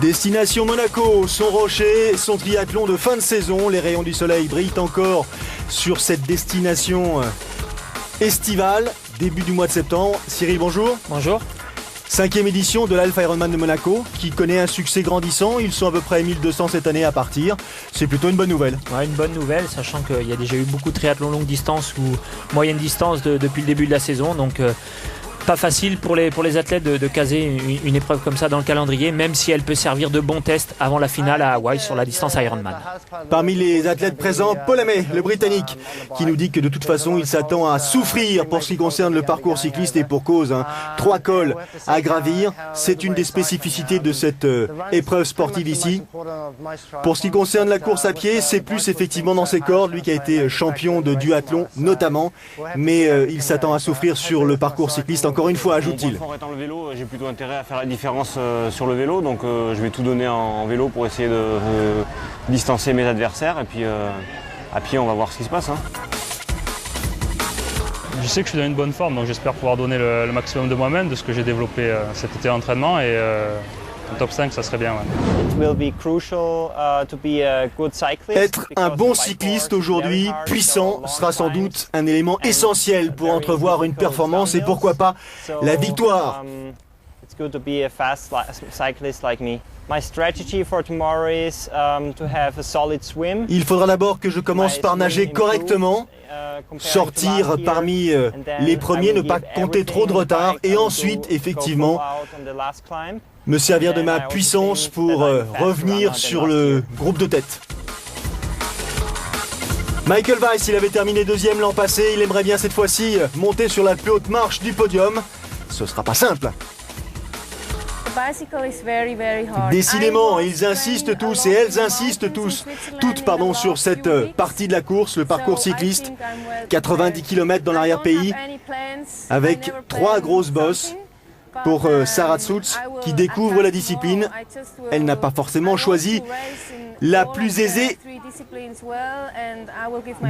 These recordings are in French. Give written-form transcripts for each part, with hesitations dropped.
Destination Monaco, son rocher, son triathlon de fin de saison. Les rayons du soleil brillent encore sur cette destination estivale, début du mois de septembre. Cyril, bonjour. Bonjour. 5e édition de l'Alpha Ironman de Monaco, qui connaît un succès grandissant. Ils sont à peu près 1200 cette année à partir. C'est plutôt une bonne nouvelle. Ouais, une bonne nouvelle, sachant qu'il y a déjà eu beaucoup de triathlons longue distance ou moyenne distance depuis le début de la saison. Donc pas facile pour les athlètes de caser une épreuve comme ça dans le calendrier, même si elle peut servir de bon test avant la finale à Hawaï sur la distance Ironman. Parmi les athlètes présents, Paul Amey, le Britannique, qui nous dit que de toute façon il s'attend à souffrir pour ce qui concerne le parcours cycliste et pour cause. 3 cols à gravir, c'est une des spécificités de cette épreuve sportive ici. Pour ce qui concerne la course à pied, c'est plus effectivement dans ses cordes, lui qui a été champion de duathlon notamment, mais il s'attend à souffrir sur le parcours cycliste. Encore une fois, ajoute-t-il. En étant le vélo, j'ai plutôt intérêt à faire la différence sur le vélo, donc je vais tout donner en vélo pour essayer de distancer mes adversaires et puis à pied on va voir ce qui se passe. Je sais que je suis dans une bonne forme, donc j'espère pouvoir donner le maximum de moi-même, de ce que j'ai développé cet été d'entraînement et un top 5 ça serait bien. Ouais. Être un bon cycliste aujourd'hui, puissant, sera sans doute un élément essentiel pour entrevoir une performance et pourquoi pas la victoire. Il faudra d'abord que je commence par nager correctement, sortir parmi les premiers, ne pas compter trop de retard et ensuite effectivement me servir de ma puissance pour revenir sur le groupe de tête. Michael Weiss, il avait terminé 2e l'an passé, il aimerait bien cette fois-ci monter sur la plus haute marche du podium. Ce sera pas simple. Décidément, ils insistent tous et elles insistent toutes sur cette partie de la course, le parcours cycliste. 90 km dans l'arrière-pays, avec 3 grosses bosses. Pour Sarah Tsouts, qui découvre la discipline, elle n'a pas forcément choisi la plus aisée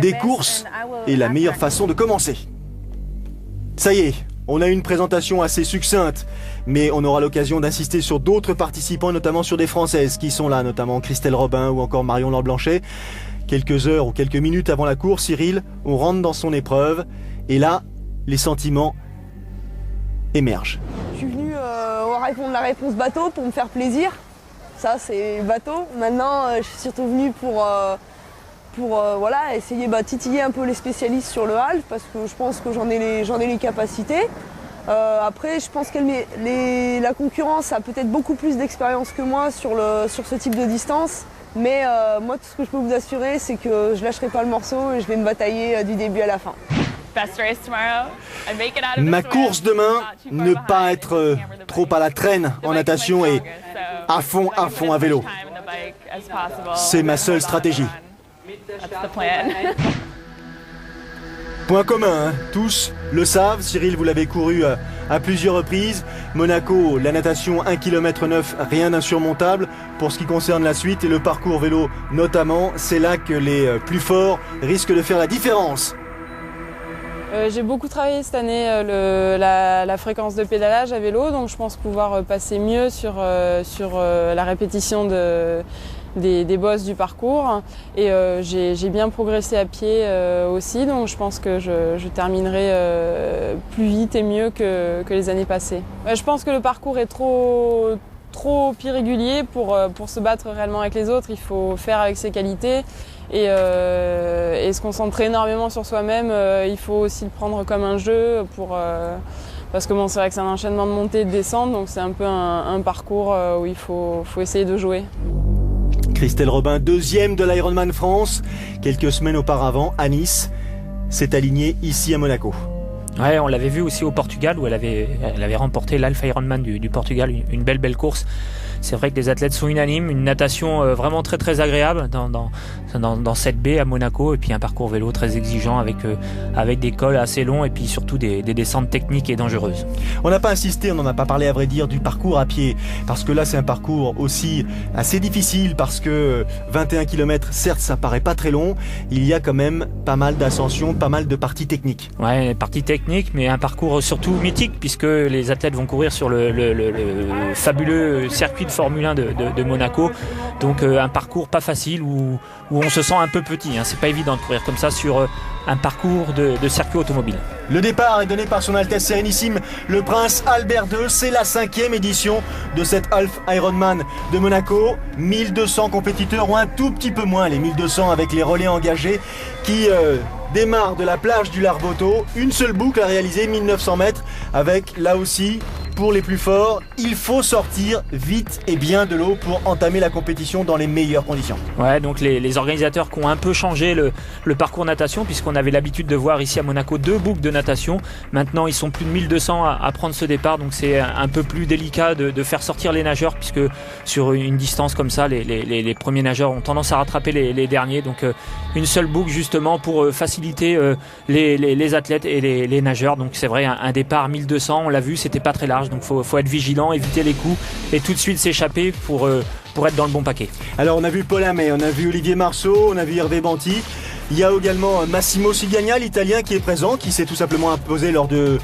des courses et la meilleure façon de commencer. Ça y est, on a une présentation assez succincte, mais on aura l'occasion d'insister sur d'autres participants, notamment sur des Françaises qui sont là, notamment Christelle Robin ou encore Marion Laure-Blanchet. Quelques heures ou quelques minutes avant la course, Cyril, on rentre dans son épreuve et là, les sentiments émergent. Je suis venu répondre la réponse bateau pour me faire plaisir. Ça, c'est bateau. Maintenant, je suis surtout venu pour essayer titiller un peu les spécialistes sur le half parce que je pense que j'en ai les capacités. Après, je pense que la concurrence a peut-être beaucoup plus d'expérience que moi sur ce type de distance. Mais moi, tout ce que je peux vous assurer, c'est que je lâcherai pas le morceau et je vais me batailler du début à la fin. Ma course demain, ne pas être trop à la traîne en natation et à fond à vélo. C'est ma seule stratégie. Point commun, tous le savent, Cyril, vous l'avez couru à plusieurs reprises. Monaco, la natation 1,9 km, rien d'insurmontable. Pour ce qui concerne la suite et le parcours vélo notamment, c'est là que les plus forts risquent de faire la différence. J'ai beaucoup travaillé cette année la fréquence de pédalage à vélo, donc je pense pouvoir passer mieux sur la répétition des bosses du parcours. Et j'ai bien progressé à pied aussi, donc je pense que je terminerai plus vite et mieux que les années passées. Je pense que le parcours est trop irrégulier pour se battre réellement avec les autres. Il faut faire avec ses qualités. Et se concentrer énormément sur soi-même, il faut aussi le prendre comme un jeu parce que c'est vrai que c'est un enchaînement de montées et de descentes, donc c'est un peu un parcours où il faut essayer de jouer. Christelle Robin, 2e de l'Ironman France, quelques semaines auparavant à Nice, s'est alignée ici à Monaco. Ouais, on l'avait vu aussi au Portugal où elle avait remporté l'Alpha Ironman du Portugal, une belle course. C'est vrai que les athlètes sont unanimes, une natation vraiment très agréable dans cette baie à Monaco et puis un parcours vélo très exigeant avec des cols assez longs et puis surtout des descentes techniques et dangereuses. On n'a pas insisté, on n'en a pas parlé à vrai dire du parcours à pied parce que là c'est un parcours aussi assez difficile parce que 21 km certes ça paraît pas très long, il y a quand même pas mal d'ascensions, pas mal de parties techniques. Ouais, parties techniques technique, mais un parcours surtout mythique, puisque les athlètes vont courir sur le fabuleux circuit de Formule 1 de Monaco. Donc un parcours pas facile où on se sent un peu petit. C'est pas évident de courir comme ça sur un parcours de circuit automobile. Le départ est donné par son Altesse Sérénissime, le Prince Albert II. C'est la 5e édition de cette Half Ironman de Monaco. 1200 compétiteurs, ou un tout petit peu moins, les 1200 avec les relais engagés, qui démarrent de la plage du Larboto. Une seule boucle à réaliser, 1900 mètres, avec là aussi, pour les plus forts, il faut sortir vite et bien de l'eau pour entamer la compétition dans les meilleures conditions. Ouais, donc les organisateurs qui ont un peu changé le parcours natation, puisqu'on avait l'habitude de voir ici à Monaco 2 boucles de natation. Maintenant, ils sont plus de 1200 à prendre ce départ, donc c'est un peu plus délicat de faire sortir les nageurs, puisque sur une distance comme ça, les premiers nageurs ont tendance à rattraper les derniers. Donc une seule boucle justement pour faciliter les athlètes et les nageurs. Donc c'est vrai, un départ 1200, on l'a vu, c'était pas très large. Donc faut être vigilant, éviter les coups et tout de suite s'échapper pour être dans le bon paquet. Alors on a vu Paul Amé, on a vu Olivier Marceau, on a vu Hervé Banti. Il y a également Massimo Sigagna, l'Italien, qui est présent, qui s'est tout simplement imposé lors du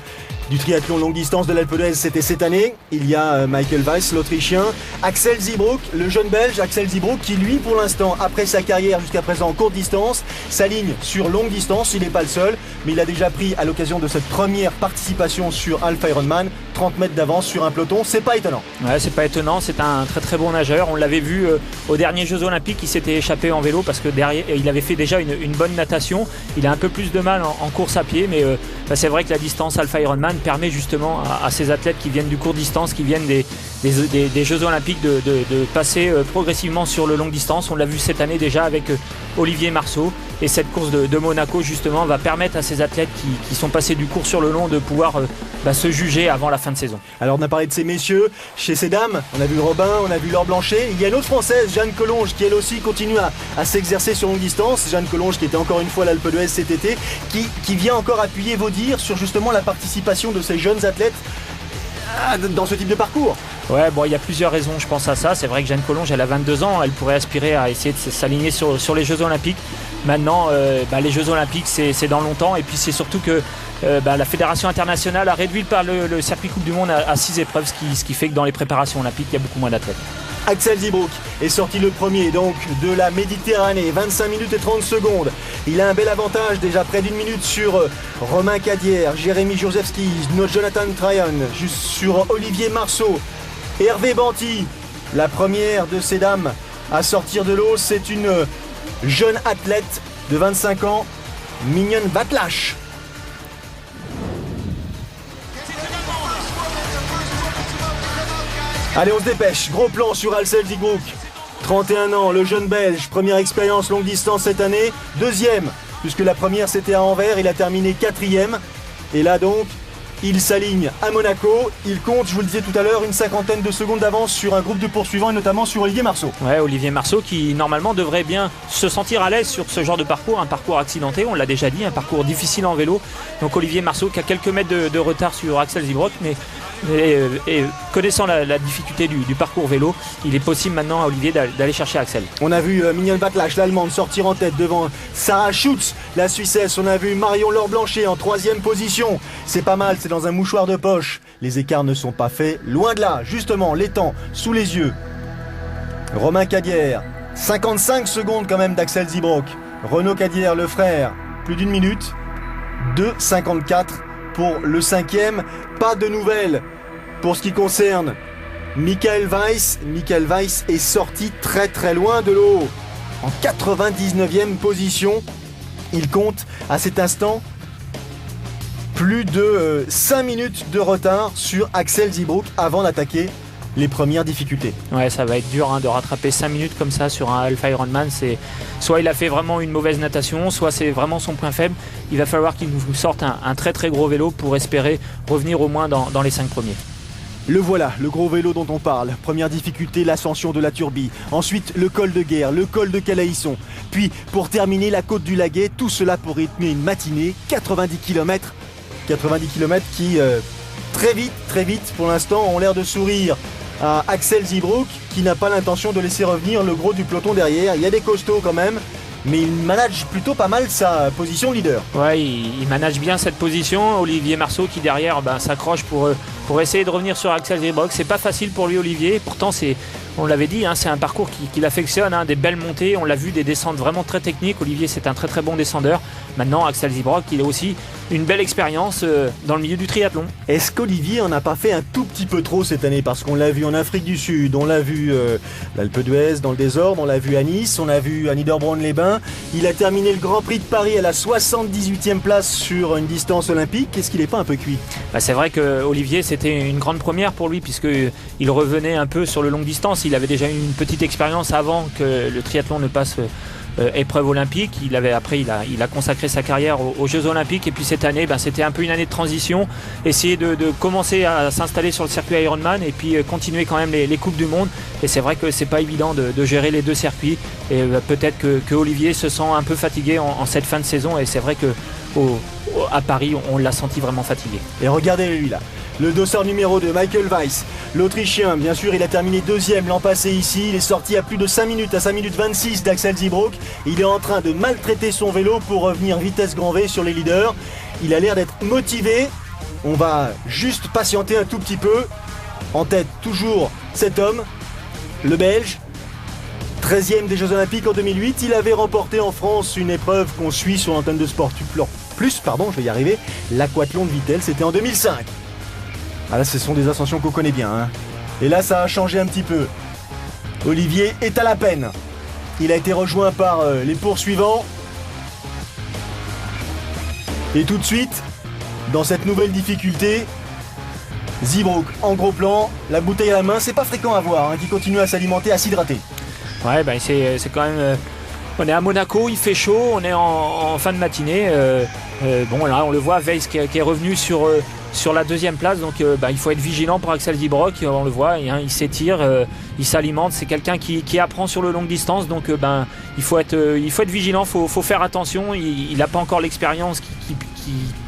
triathlon longue distance de l'Alpe d'Huez, c'était cette année. Il y a Michael Weiss, l'Autrichien, Axel Ziebroek, le jeune Belge, Axel Ziebroek, qui lui, pour l'instant, après sa carrière jusqu'à présent en courte distance, s'aligne sur longue distance. Il n'est pas le seul, mais il a déjà pris, à l'occasion de cette première participation sur Half Ironman, 30 mètres d'avance sur un peloton. C'est pas étonnant. Ouais, c'est pas étonnant, c'est un très très bon nageur. On l'avait vu aux derniers Jeux Olympiques, il s'était échappé en vélo parce que derrière, il avait fait déjà une bonne natation. Il a un peu plus de mal en course à pied, mais c'est vrai que la distance Half Ironman permet justement à ces athlètes qui viennent du court distance, qui viennent des Jeux Olympiques de passer progressivement sur le long distance. On l'a vu cette année déjà avec Olivier Marceau, et cette course de Monaco justement va permettre à ces athlètes qui sont passés du court sur le long de pouvoir se juger avant la fin de saison. Alors on a parlé de ces messieurs, chez ces dames, on a vu Robin, on a vu Laure Blanchet. Il y a une autre Française, Jeanne Collonges, qui elle aussi continue à s'exercer sur longue distance. Jeanne Collonges qui était encore une fois à l'Alpe d'Huez cet été, qui vient encore appuyer vos dires sur justement la participation de ces jeunes athlètes dans ce type de parcours. Ouais, bon, il y a plusieurs raisons, je pense à ça. C'est vrai que Jeanne Collonges, elle a 22 ans, elle pourrait aspirer à essayer de s'aligner sur les Jeux Olympiques. Maintenant, les Jeux Olympiques, c'est dans longtemps, et puis c'est surtout que la Fédération internationale a réduit le circuit Coupe du Monde à 6 épreuves, ce qui fait que dans les préparations olympiques, il y a beaucoup moins d'athlètes. Axel Ziebroek est sorti le premier donc de la Méditerranée, 25 minutes et 30 secondes. Il a un bel avantage, déjà près d'une minute sur Romain Cadière, Jérémy Josefski, notre Jonathan Tryon, juste sur Olivier Marceau. Hervé Banti, la première de ces dames à sortir de l'eau, c'est une jeune athlète de 25 ans, Mignonne Vatlache. Allez, on se dépêche. Gros plan sur Axel Ziebroek. 31 ans, le jeune Belge. Première expérience longue distance cette année. Deuxième, puisque la première c'était à Anvers. Il a terminé 4e. Et là donc, il s'aligne à Monaco. Il compte, je vous le disais tout à l'heure, une 50aine de secondes d'avance sur un groupe de poursuivants et notamment sur Olivier Marceau. Ouais, Olivier Marceau qui normalement devrait bien se sentir à l'aise sur ce genre de parcours, un parcours accidenté, on l'a déjà dit, un parcours difficile en vélo. Donc Olivier Marceau qui a quelques mètres de retard sur Axel Ziebroek, mais connaissant la difficulté du parcours vélo, il est possible maintenant à Olivier d'aller chercher Axel. On a vu Mignonne Vatlache, l'Allemande, sortir en tête devant Sarah Schutz, la Suissesse. On a vu Marion Laure Blanchet en 3e position. C'est pas mal, c'est dans un mouchoir de poche. Les écarts ne sont pas faits, loin de là. Justement, les temps sous les yeux. Romain Cadière, 55 secondes quand même d'Axel Ziebroek. Renaud Cadière, le frère, plus d'une minute. 2,54 pour le 5e. Pas de nouvelles pour ce qui concerne Michael Weiss. Michael Weiss est sorti très très loin de l'eau. En 99e position. Il compte à cet instant plus de 5 minutes de retard sur Axel Ziebroek avant d'attaquer les premières difficultés. Ouais, ça va être dur de rattraper 5 minutes comme ça sur un Half Ironman. Soit il a fait vraiment une mauvaise natation, soit c'est vraiment son point faible. Il va falloir qu'il nous sorte un très très gros vélo pour espérer revenir au moins dans les 5 premiers. Le voilà, le gros vélo dont on parle. Première difficulté, l'ascension de la Turbie. Ensuite, le col de Guerre, le col de Calaïsson. Puis, pour terminer, la côte du Laguet. Tout cela pour rythmer une matinée, 90 km. 90 km qui, très vite, pour l'instant, ont l'air de sourire à Axel Ziebroek, qui n'a pas l'intention de laisser revenir le gros du peloton derrière. Il y a des costauds quand même, mais il manage plutôt pas mal sa position de leader. Ouais, il manage bien cette position. Olivier Marceau qui derrière s'accroche pour essayer de revenir sur Axel Zybrock. C'est pas facile pour lui, Olivier. Pourtant, on l'avait dit, c'est un parcours qu'il affectionne, des belles montées. On l'a vu, des descentes vraiment très techniques. Olivier, c'est un très très bon descendeur. Maintenant, Axel Zybrock, il a aussi une belle expérience dans le milieu du triathlon. Est-ce qu'Olivier en a pas fait un tout petit peu trop cette année? Parce qu'on l'a vu en Afrique du Sud, on l'a vu l'Alpe d'Huez dans le désordre, on l'a vu à Nice, on l'a vu à Niederbronn-les-Bains. Il a terminé le Grand Prix de Paris à la 78e place sur une distance olympique. Est-ce qu'il n'est pas un peu cuit? C'est vrai que Olivier, c'était une grande première pour lui puisqu'il revenait un peu sur le longue distance. Il avait déjà eu une petite expérience avant que le triathlon ne passe épreuve olympique. Il a consacré sa carrière aux Jeux Olympiques et puis cette année, c'était un peu une année de transition. Essayer de commencer à s'installer sur le circuit Ironman et puis continuer quand même les Coupes du Monde. Et c'est vrai que c'est pas évident de gérer les deux circuits. Et peut-être que Olivier se sent un peu fatigué en cette fin de saison. Et c'est vrai que à Paris, on l'a senti vraiment fatigué. Et regardez lui là. Le dossard numéro 2, Michael Weiss, l'Autrichien, bien sûr, il a terminé deuxième l'an passé ici. Il est sorti à plus de 5 minutes, à 5 minutes 26 d'Axel Zybrock. Il est en train de maltraiter son vélo pour revenir vitesse grand V sur les leaders. Il a l'air d'être motivé. On va juste patienter un tout petit peu. En tête, toujours cet homme, le Belge, 13e des Jeux Olympiques en 2008. Il avait remporté en France une épreuve qu'on suit sur l'antenne de Sport Plus, l'aquathlon de Vittel, c'était en 2005. Ah là, ce sont des ascensions qu'on connaît bien. Et là, ça a changé un petit peu. Olivier est à la peine. Il a été rejoint par les poursuivants. Et tout de suite, dans cette nouvelle difficulté, Zybrock en gros plan, la bouteille à la main, c'est pas fréquent à voir, qui continue à s'alimenter, à s'hydrater. Ouais, c'est quand même... on est à Monaco, il fait chaud, on est en fin de matinée. Là, on le voit, Weiss qui est revenu sur la deuxième place, donc il faut être vigilant pour Axel Zybrock. On le voit, il s'étire, il s'alimente. C'est quelqu'un qui apprend sur le longue distance, donc il faut être vigilant, faut faire attention. Il n'a pas encore l'expérience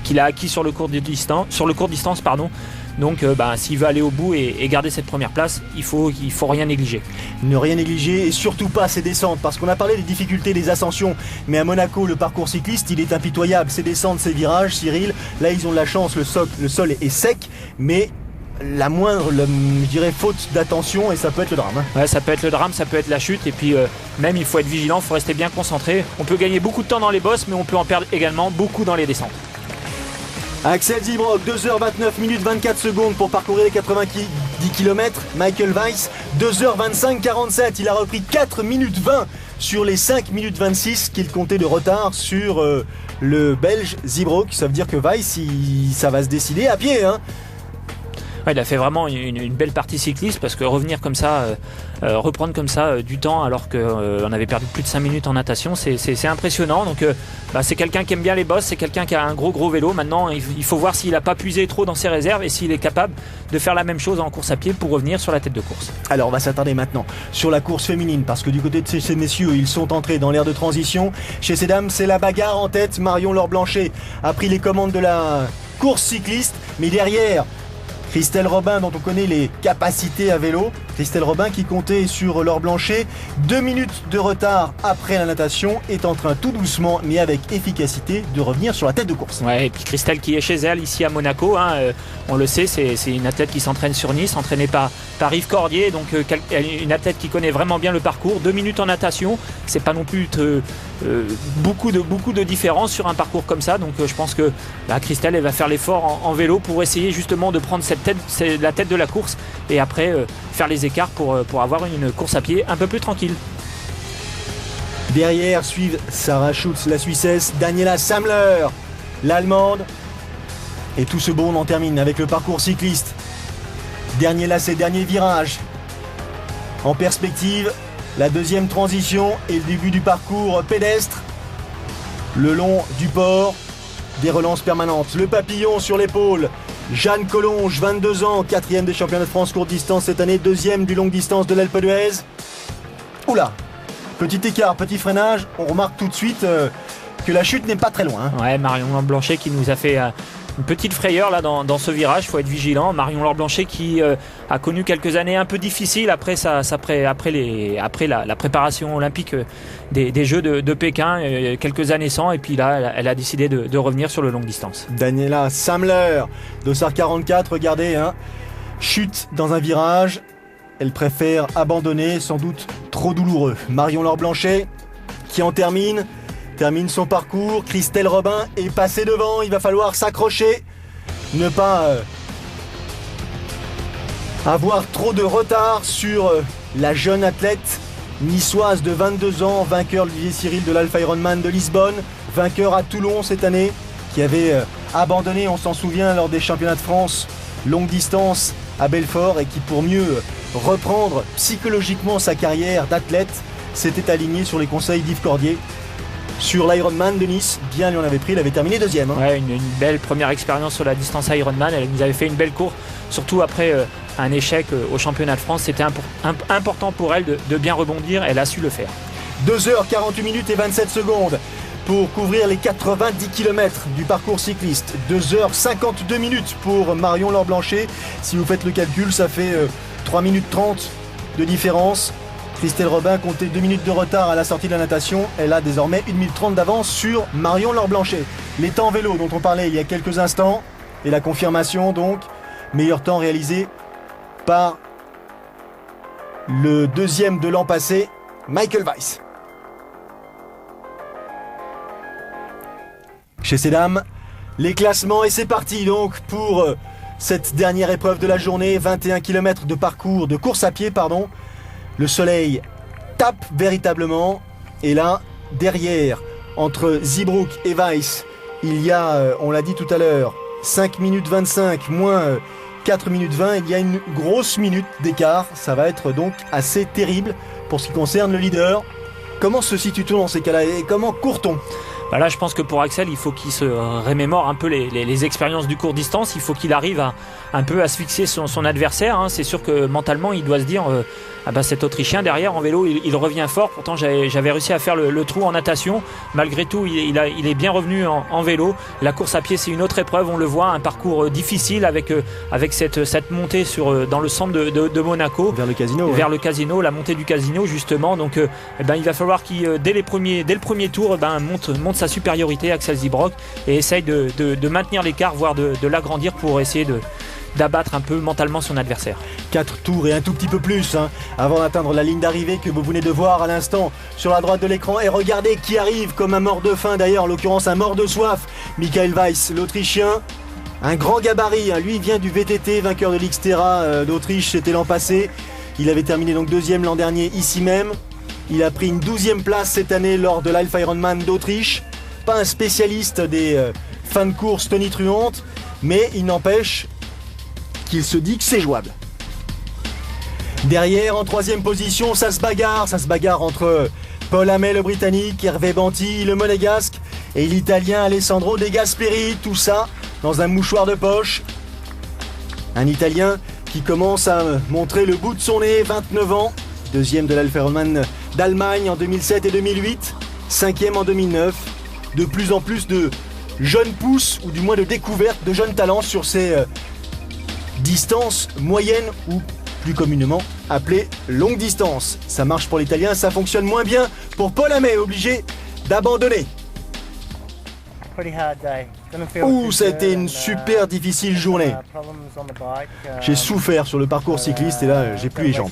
qu'il a acquis sur le court distance, pardon. Donc s'il veut aller au bout et garder cette première place, il faut rien négliger. Ne rien négliger et surtout pas ses descentes, parce qu'on a parlé des difficultés des ascensions, mais à Monaco le parcours cycliste il est impitoyable. Ses descentes, ses virages, Cyril, là ils ont de la chance, le sol est sec, mais la moindre, faute d'attention et ça peut être le drame. Ouais, ça peut être le drame, ça peut être la chute et puis même il faut être vigilant, il faut rester bien concentré. On peut gagner beaucoup de temps dans les bosses, mais on peut en perdre également beaucoup dans les descentes. Axel Zybrock, 2h29 minutes 24 secondes pour parcourir les 90 km. Michael Weiss, 2h25 47. Il a repris 4 minutes 20 sur les 5 minutes 26 qu'il comptait de retard sur le Belge Zybrock. Ça veut dire que Weiss, ça va se décider à pied. Ouais, il a fait vraiment une belle partie cycliste parce que revenir comme ça, reprendre comme ça du temps alors qu'on avait perdu plus de 5 minutes en natation, c'est impressionnant. Donc c'est quelqu'un qui aime bien les bosses, c'est quelqu'un qui a un gros vélo. Maintenant, il faut voir s'il n'a pas puisé trop dans ses réserves et s'il est capable de faire la même chose en course à pied pour revenir sur la tête de course. Alors on va s'attarder maintenant sur la course féminine parce que du côté de ces messieurs, ils sont entrés dans l'ère de transition. Chez ces dames, c'est la bagarre en tête. Marion Laure Blanchet a pris les commandes de la course cycliste, mais derrière, Christelle Robin, dont on connaît les capacités à vélo. Christelle Robin qui comptait sur Laure Blanchet. 2 minutes de retard après la natation, est en train tout doucement, mais avec efficacité, de revenir sur la tête de course. Ouais, et puis Christelle qui est chez elle ici à Monaco. On le sait, c'est une athlète qui s'entraîne sur Nice, entraînée par Yves Cordier. Donc une athlète qui connaît vraiment bien le parcours. 2 minutes en natation, c'est pas non plus beaucoup de différence sur un parcours comme ça. Donc je pense que Christelle elle va faire l'effort en vélo pour essayer justement de prendre la tête de la course et après faire les écarts pour avoir une course à pied un peu plus tranquille. Derrière suivent Sarah Schultz, la Suissesse, Daniela Samler, l'Allemande. Et tout ce beau on en termine avec le parcours cycliste. Dernier lacet, dernier virage. En perspective, la deuxième transition et le début du parcours pédestre. Le long du port, des relances permanentes. Le papillon sur l'épaule. Jeanne Collonge, 22 ans, 4e des championnats de France courte distance cette année, 2e du longue distance de l'Alpe d'Huez. Oula, petit écart, petit freinage, on remarque tout de suite que la chute n'est pas très loin. Ouais, Marion Blanchet qui nous a fait une petite frayeur là dans ce virage, il faut être vigilant. Marion-Laure Blanchet qui a connu quelques années un peu difficiles après la préparation olympique des Jeux de Pékin, quelques années sans, et puis là elle a décidé de revenir sur le longue distance. Daniela Samler, dossard 44, regardez, chute dans un virage, elle préfère abandonner, sans doute trop douloureux. Marion-Laure Blanchet qui en termine son parcours. Christelle Robin est passée devant, il va falloir s'accrocher, ne pas avoir trop de retard sur la jeune athlète niçoise de 22 ans, vainqueur Olivier Cyril de l'Alpha Ironman de Lisbonne, vainqueur à Toulon cette année, qui avait abandonné, on s'en souvient, lors des championnats de France longue distance à Belfort, et qui, pour mieux reprendre psychologiquement sa carrière d'athlète, s'était aligné sur les conseils d'Yves Cordier sur l'Ironman de Nice. Bien lui en avait pris, il avait terminé deuxième. Ouais, une belle première expérience sur la distance Ironman. Elle nous avait fait une belle course, surtout après un échec au championnat de France. C'était important pour elle de bien rebondir. Elle a su le faire. 2h48 minutes et 27 secondes pour couvrir les 90 km du parcours cycliste. 2h52 minutes pour Marion-Laure Blanchet. Si vous faites le calcul, ça fait 3 minutes 30 de différence. Christelle Robin comptait 2 minutes de retard à la sortie de la natation. Elle a désormais 1 minute 30 d'avance sur Marion-Laure Blanchet. Les temps vélo dont on parlait il y a quelques instants, et la confirmation donc, meilleur temps réalisé par le deuxième de l'an passé, Michael Weiss. Chez ces dames, les classements, et c'est parti donc pour cette dernière épreuve de la journée, 21 km de parcours, de course à pied, pardon. Le soleil tape véritablement, et là, derrière, entre Zybrook et Weiss, il y a, on l'a dit tout à l'heure, 5 minutes 25 moins 4 minutes 20, il y a une grosse minute d'écart. Ça va être donc assez terrible pour ce qui concerne le leader. Comment se situe-t-on dans ces cas-là et comment court-on ? Bah là, je pense que pour Axel, il faut qu'il se remémore un peu les expériences du court distance. Il faut qu'il arrive un peu à se fixer son adversaire. C'est sûr que mentalement, il doit se dire cet Autrichien derrière en vélo, il revient fort. Pourtant, j'avais réussi à faire le trou en natation. Malgré tout, il est bien revenu en vélo. La course à pied, c'est une autre épreuve. On le voit, un parcours difficile avec cette montée dans le centre de Monaco. Vers le casino. Vers le casino, la montée du casino, justement. Donc, il va falloir qu'il, dès le premier tour, monte sa supériorité, Axel Zybrock, et essaye de maintenir l'écart, voire de l'agrandir pour essayer d'abattre un peu mentalement son adversaire. 4 tours et un tout petit peu plus avant d'atteindre la ligne d'arrivée que vous venez de voir à l'instant sur la droite de l'écran. Et regardez qui arrive comme un mort de faim d'ailleurs, en l'occurrence un mort de soif, Michael Weiss, l'Autrichien. Un grand gabarit, lui vient du VTT, vainqueur de l'Xterra d'Autriche, c'était l'an passé. Il avait terminé donc deuxième l'an dernier ici même. Il a pris une 12e place cette année lors de l'Alpha Ironman d'Autriche. Pas un spécialiste des fins de course tonitruantes, mais il n'empêche qu'il se dit que c'est jouable. Derrière, en 3e position, ça se bagarre entre Paul Hamel, le Britannique, Hervé Banti, le Monégasque, et l'Italien Alessandro De Gasperi, tout ça dans un mouchoir de poche. Un Italien qui commence à montrer le bout de son nez, 29 ans, 2e de l'Alpha Ironman d'Allemagne en 2007 et 2008, 5e en 2009. De plus en plus de jeunes pousses, ou du moins de découvertes de jeunes talents sur ces distances moyennes, ou plus communément appelées longues distances. Ça marche pour l'Italien, ça fonctionne moins bien pour Paul Hamel, obligé d'abandonner. Ça a été une super difficile journée. J'ai souffert sur le parcours cycliste et là j'ai plus les jambes.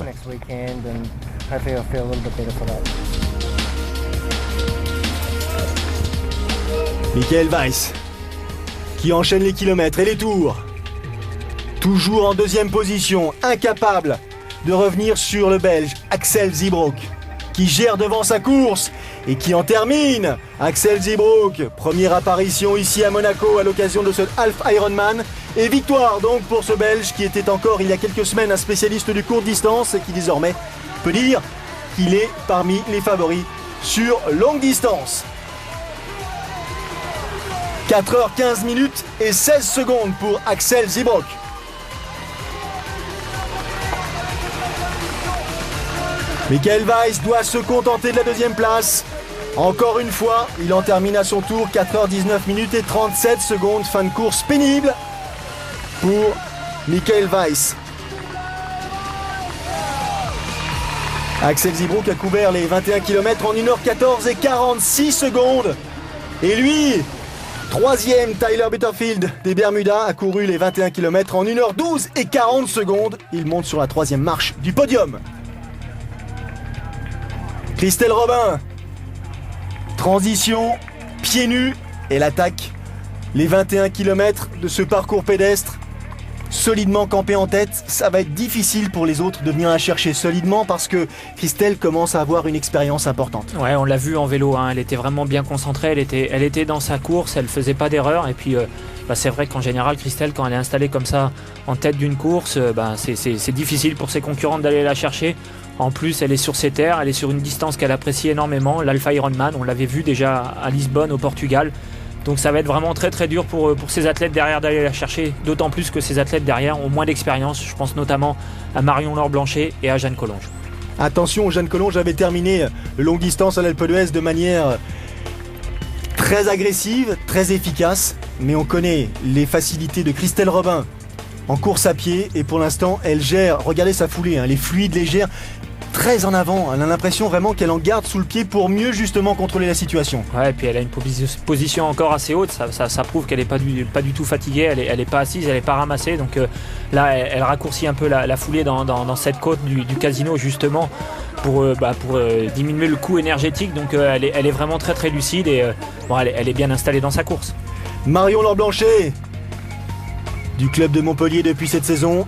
Michael Weiss qui enchaîne les kilomètres et les tours. Toujours en 2e position, incapable de revenir sur le Belge Axel Zybrock qui gère devant sa course et qui en termine. Axel Zybrock, première apparition ici à Monaco à l'occasion de ce Half Ironman. Et victoire donc pour ce Belge qui était encore il y a quelques semaines un spécialiste du court distance et qui désormais peut dire qu'il est parmi les favoris sur longue distance. 4h15 minutes et 16 secondes pour Axel Zybrock. Michael Weiss doit se contenter de la 2e place. Encore une fois, il en termine à son tour, 4h19 minutes et 37 secondes. Fin de course pénible pour Michael Weiss. Axel Zybrook a couvert les 21 km en 1h14 et 46 secondes. Et lui, troisième, Tyler Butterfield des Bermudas a couru les 21 km en 1h12 et 40 secondes. Il monte sur la troisième marche du podium. Christelle Robin, transition, pieds nus et l'attaque. Les 21 km de ce parcours pédestre, solidement campé en tête. Ça va être difficile pour les autres de venir la chercher solidement parce que Christelle commence à avoir une expérience importante. Ouais, on l'a vu en vélo, hein. Elle était vraiment bien concentrée, elle était dans sa course, elle faisait pas d'erreur. Et puis c'est vrai qu'en général, Christelle, quand elle est installée comme ça en tête d'une course, c'est difficile pour ses concurrentes d'aller la chercher. En plus, elle est sur ses terres, elle est sur une distance qu'elle apprécie énormément, l'Alpha Ironman. On l'avait vu déjà à Lisbonne, au Portugal. Donc ça va être vraiment très très dur pour ces athlètes derrière d'aller la chercher, d'autant plus que ces athlètes derrière ont moins d'expérience. Je pense notamment à Marion Laure Blanchet et à Jeanne Collonges. Attention, Jeanne Collonges avait terminé longue distance à l'Alpe d'Huez de manière très agressive, très efficace, mais on connaît les facilités de Christelle Robin en course à pied et pour l'instant elle gère, regardez sa foulée, elle est fluide, légère, très en avant, elle a l'impression vraiment qu'elle en garde sous le pied pour mieux justement contrôler la situation. Ouais, et puis elle a une position encore assez haute, ça prouve qu'elle n'est pas du tout fatiguée, elle est pas assise, elle n'est pas ramassée, donc là elle raccourcit un peu la foulée dans cette côte du casino justement pour diminuer le coût énergétique, donc elle est vraiment très très lucide et elle est bien installée dans sa course. Marion Laure Blanchet du club de Montpellier depuis cette saison,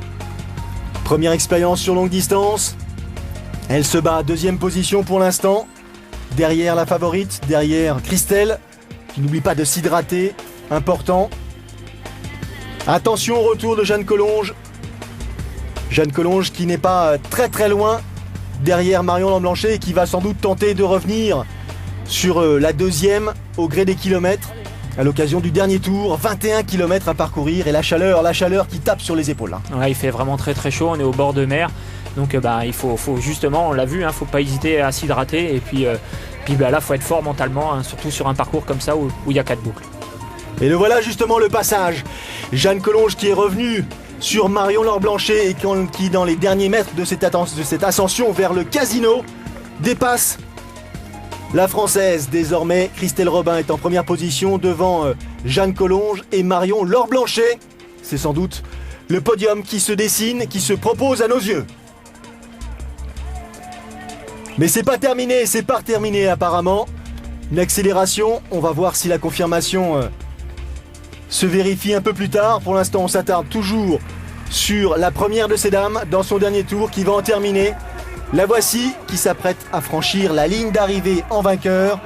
première expérience sur longue distance. Elle se bat à deuxième position pour l'instant, derrière la favorite, derrière Christelle, qui n'oublie pas de s'hydrater, important. Attention au retour de Jeanne Collonges. Jeanne Collonges qui n'est pas très très loin derrière Marion Laure Blanchet et qui va sans doute tenter de revenir sur la deuxième au gré des kilomètres à l'occasion du dernier tour. 21 km à parcourir et la chaleur qui tape sur les épaules. Ouais, il fait vraiment très très chaud, on est au bord de mer. Donc il faut justement, on l'a vu, faut pas hésiter à s'hydrater et puis là faut être fort mentalement, surtout sur un parcours comme ça où il y a 4 boucles. Et le voilà justement le passage. Jeanne Collonges qui est revenue sur Marion Laure Blanchet et qui dans les derniers mètres de cette ascension vers le casino dépasse la Française. Désormais Christelle Robin est en première position devant Jeanne Collonges et Marion Laure Blanchet. C'est sans doute le podium qui se dessine, qui se propose à nos yeux. Mais c'est pas terminé apparemment. Une accélération, on va voir si la confirmation se vérifie un peu plus tard. Pour l'instant, on s'attarde toujours sur la première de ces dames dans son dernier tour qui va en terminer. La voici qui s'apprête à franchir la ligne d'arrivée en vainqueur.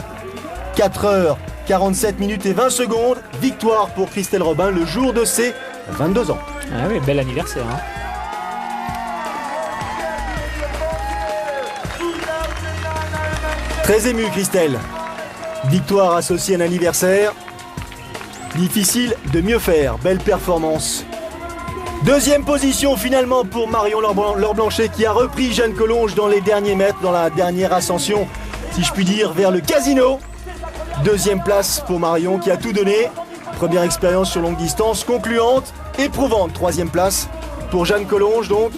4h47 minutes et 20 secondes. Victoire pour Christelle Robin le jour de ses 22 ans. Ah oui, bel anniversaire. Très ému Christelle. Victoire associée à un anniversaire. Difficile de mieux faire. Belle performance. Deuxième position finalement pour Marion Laure Blanchet qui a repris Jeanne Collonges dans les derniers mètres, dans la dernière ascension, si je puis dire, vers le casino. Deuxième place pour Marion qui a tout donné. Première expérience sur longue distance, concluante, éprouvante. Troisième place pour Jeanne Collonges donc.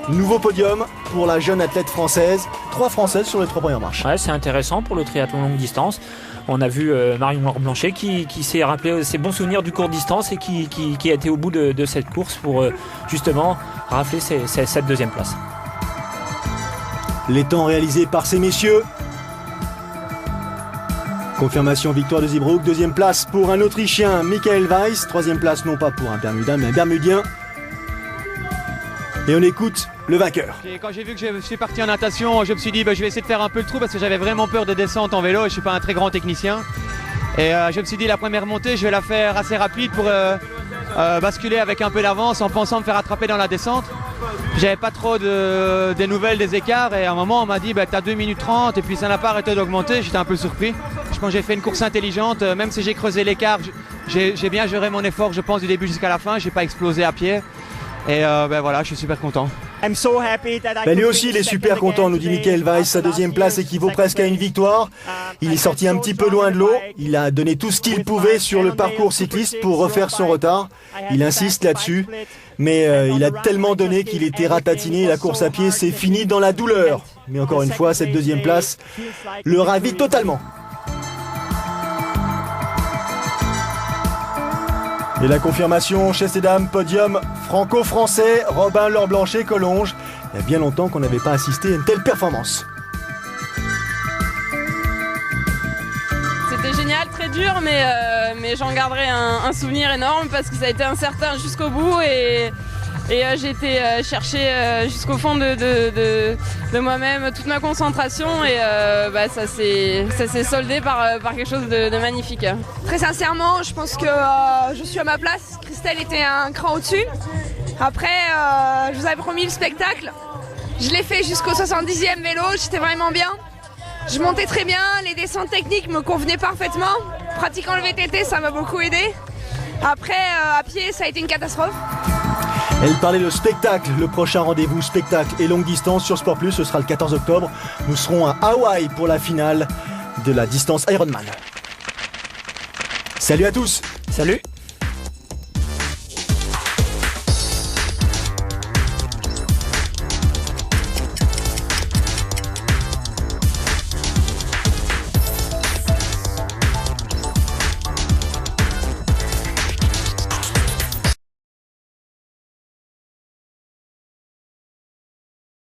Nouveau podium pour la jeune athlète française. 3 Françaises sur les 3 premières marches. Ouais, c'est intéressant pour le triathlon longue distance. On a vu Marion Laure Blanchet qui s'est rappelé ses bons souvenirs du court distance et qui a été au bout de cette course pour justement rafler cette deuxième place. Les temps réalisés par ces messieurs. Confirmation victoire de Zybrook. Deuxième place pour un Autrichien, Michael Weiss. Troisième place non pas pour un Bermudin mais un Bermudien. Et on écoute le vainqueur. Et quand j'ai vu que je suis parti en natation, je me suis dit je vais essayer de faire un peu le trou parce que j'avais vraiment peur de descente en vélo et je ne suis pas un très grand technicien. Et je me suis dit la première montée, je vais la faire assez rapide pour basculer avec un peu d'avance en pensant me faire attraper dans la descente. J'avais pas trop des nouvelles des écarts et à un moment on m'a dit t'as 2 minutes 30 et puis ça n'a pas arrêté d'augmenter, j'étais un peu surpris. Je pense que j'ai fait une course intelligente, même si j'ai creusé l'écart, j'ai bien géré mon effort je pense du début jusqu'à la fin, j'ai pas explosé à pied. Et voilà, je suis super content. Lui aussi, il est super content, nous dit Michael Weiss. Sa deuxième place équivaut presque à une victoire. Il est sorti un petit peu loin de l'eau. Il a donné tout ce qu'il pouvait sur le parcours cycliste pour refaire son retard. Il insiste là-dessus. Mais il a tellement donné qu'il était ratatiné. La course à pied, c'est fini dans la douleur. Mais encore une fois, cette deuxième place le ravit totalement. Et la confirmation chez ces dames, podium franco-français, Robin Laure-Blanchet-Collonges. Il y a bien longtemps qu'on n'avait pas assisté à une telle performance. C'était génial, très dur, mais j'en garderai un souvenir énorme parce que ça a été incertain jusqu'au bout et j'ai été chercher jusqu'au fond de moi-même toute ma concentration et ça s'est soldé par quelque chose de magnifique. Très sincèrement, je pense que je suis à ma place. Christelle était un cran au-dessus. Après, je vous avais promis le spectacle. Je l'ai fait jusqu'au 70e vélo, j'étais vraiment bien. Je montais très bien, les descentes techniques me convenaient parfaitement. Pratiquant le VTT, ça m'a beaucoup aidé. Après, à pied, ça a été une catastrophe. Elle parlait de spectacle. Le prochain rendez-vous spectacle et longue distance sur Sport Plus, ce sera le 14 octobre. Nous serons à Hawaï pour la finale de la distance Ironman. Salut à tous. Salut.